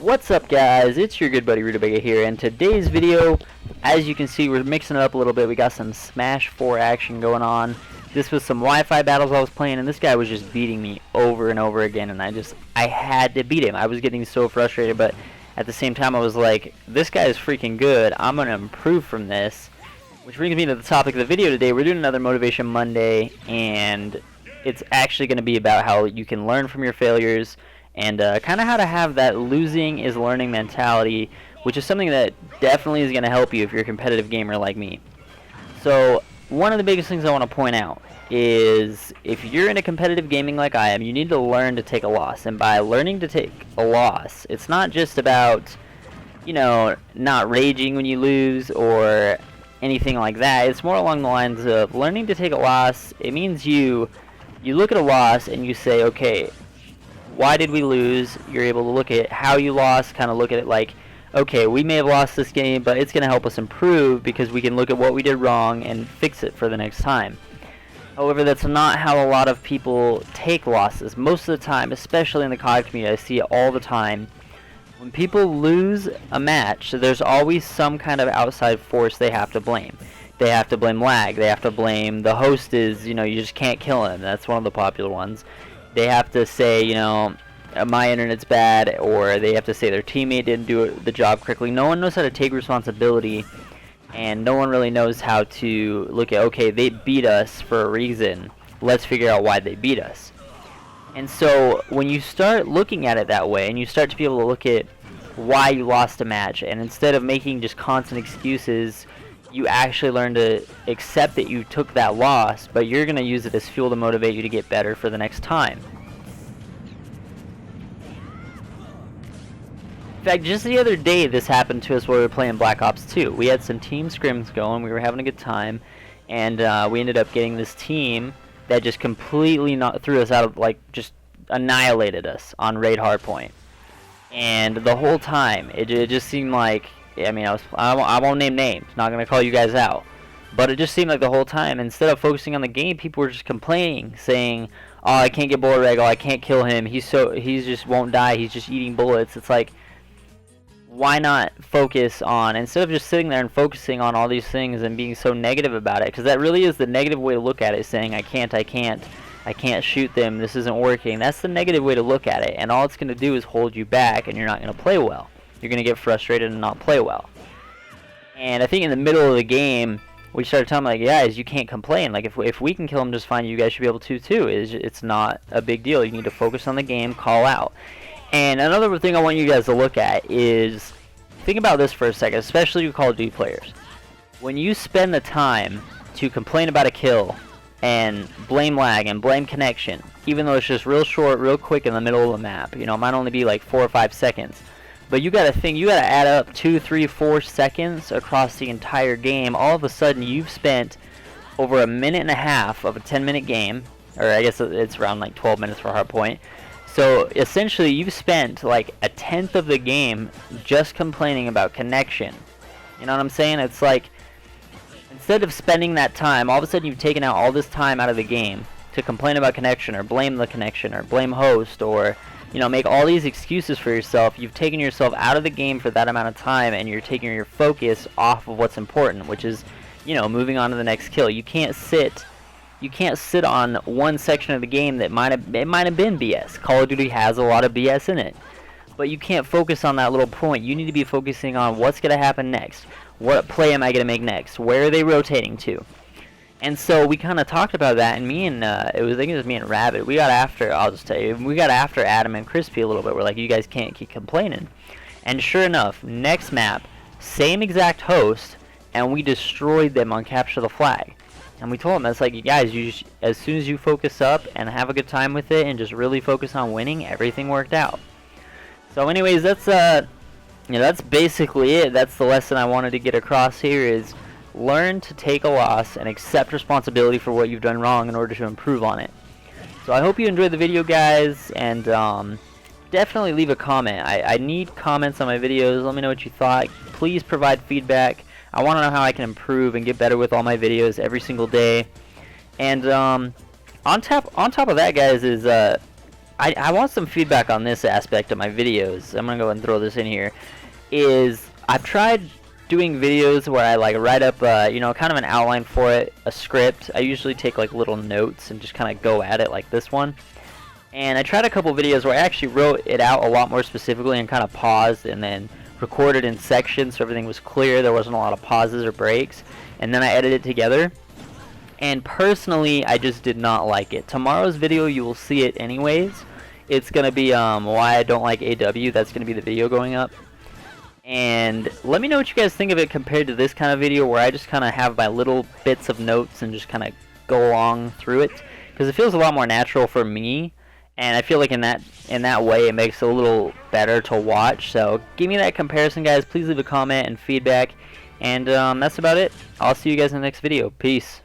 What's up, guys? It's your good buddy Rutabaga here, and today's video, as you can see, we're mixing it up a little bit. We got some Smash 4 action going on. This was some Wi-Fi battles I was playing, and this guy was just beating me over and over again, and I had to beat him. I was getting so frustrated, but at the same time I was like, this guy is freaking good. I'm going to improve from this. Which brings me to the topic of the video today. We're doing another Motivation Monday, and it's actually going to be about how you can learn from your failures, and kind of how to have that losing is learning mentality, which is something that definitely is going to help you if you're a competitive gamer like me. So one of the biggest things I want to point out is if you're into competitive gaming like I am, you need to learn to take a loss. And by learning to take a loss, it's not just about, you know, not raging when you lose or anything like that. It's more along the lines of learning to take a loss. It means you look at a loss and you say, okay, why did we lose? You're able to look at how you lost, kind of look at it like, okay, we may have lost this game, but it's going to help us improve because we can look at what we did wrong and fix it for the next time. However, that's not how a lot of people take losses. Most of the time, especially in the COD community, I see it all the time. When people lose a match, there's always some kind of outside force they have to blame. They have to blame lag. They have to blame the host is, you know, you just can't kill him. That's one of the popular ones. They have to say, you know, my internet's bad, or they have to say their teammate didn't do the job correctly. No one knows how to take responsibility, and no one really knows how to look at, okay, they beat us for a reason. Let's figure out why they beat us. And so when you start looking at it that way, and you start to be able to look at why you lost a match, and instead of making just constant excuses, you actually learn to accept that you took that loss, but you're going to use it as fuel to motivate you to get better for the next time. In fact, just the other day this happened to us while we were playing Black Ops 2. We had some team scrims going, we were having a good time, and we ended up getting this team that just completely threw us out of, like, just annihilated us on Raid Hardpoint. And the whole time, it just seemed like, I mean, I won't name names, not going to call you guys out, but it just seemed like the whole time, instead of focusing on the game, people were just complaining, saying, oh, I can't get bullet reg, oh, I can't kill him, he's just won't die, he's just eating bullets. It's like, why not focus on, instead of just sitting there and focusing on all these things and being so negative about it, because that really is the negative way to look at it, saying, I can't shoot them, this isn't working. That's the negative way to look at it, and all it's going to do is hold you back, and you're not going to play well. You're going to get frustrated and not play well. And I think in the middle of the game, we started telling them, like, guys, you can't complain. Like, if we can kill them just fine, you guys should be able to too. It's not a big deal. You need to focus on the game, call out. And another thing I want you guys to look at is, think about this for a second, especially you Call of Duty players. When you spend the time to complain about a kill and blame lag and blame connection, even though it's just real short, real quick in the middle of the map, you know, it might only be like 4 or 5 seconds. But you gotta think, you gotta add up 2, 3, 4 seconds across the entire game. All of a sudden, you've spent over a minute and a half of a 10-minute game, or I guess it's around like 12 minutes for Hardpoint. So essentially, you've spent like a tenth of the game just complaining about connection. You know what I'm saying? It's like, instead of spending that time, all of a sudden you've taken out all this time out of the game to complain about connection, or blame the connection, or blame host, or, you know, make all these excuses for yourself. You've taken yourself out of the game for that amount of time, and you're taking your focus off of what's important, which is, you know, moving on to the next kill. You can't sit on one section of the game that might have been BS. Call of Duty has a lot of BS in it, but you can't focus on that little point. You need to be focusing on what's going to happen next. What play am I going to make next? Where are they rotating to? And so we kind of talked about that, and I think it was me and Rabbit. We got after, I'll just tell you, we got after Adam and Crispy a little bit. We're like, you guys can't keep complaining. And sure enough, next map, same exact host, and we destroyed them on Capture the Flag. And we told them, that's like, you guys, as soon as you focus up and have a good time with it and just really focus on winning, everything worked out. So anyways, that's that's basically it. That's the lesson I wanted to get across here, is learn to take a loss and accept responsibility for what you've done wrong in order to improve on it. So I hope you enjoyed the video, guys, and definitely leave a comment. I need comments on my videos. Let me know what you thought. Please provide feedback. I want to know how I can improve and get better with all my videos every single day. And on top of that, guys, is I want some feedback on this aspect of my videos. I'm gonna go ahead and throw this in here. Is I've tried doing videos where I like write up, you know, kind of an outline for it, a script. I usually take like little notes and just kind of go at it like this one. And I tried a couple videos where I actually wrote it out a lot more specifically and kind of paused and then recorded in sections so everything was clear. There wasn't a lot of pauses or breaks. And then I edited it together. And personally, I just did not like it. Tomorrow's video, you will see it anyways. It's going to be why I don't like AW. That's going to be the video going up. And let me know what you guys think of it compared to this kind of video where I just kind of have my little bits of notes and just kind of go along through it. Because it feels a lot more natural for me. And I feel like in that way it makes it a little better to watch. So give me that comparison, guys. Please leave a comment and feedback. And that's about it. I'll see you guys in the next video. Peace.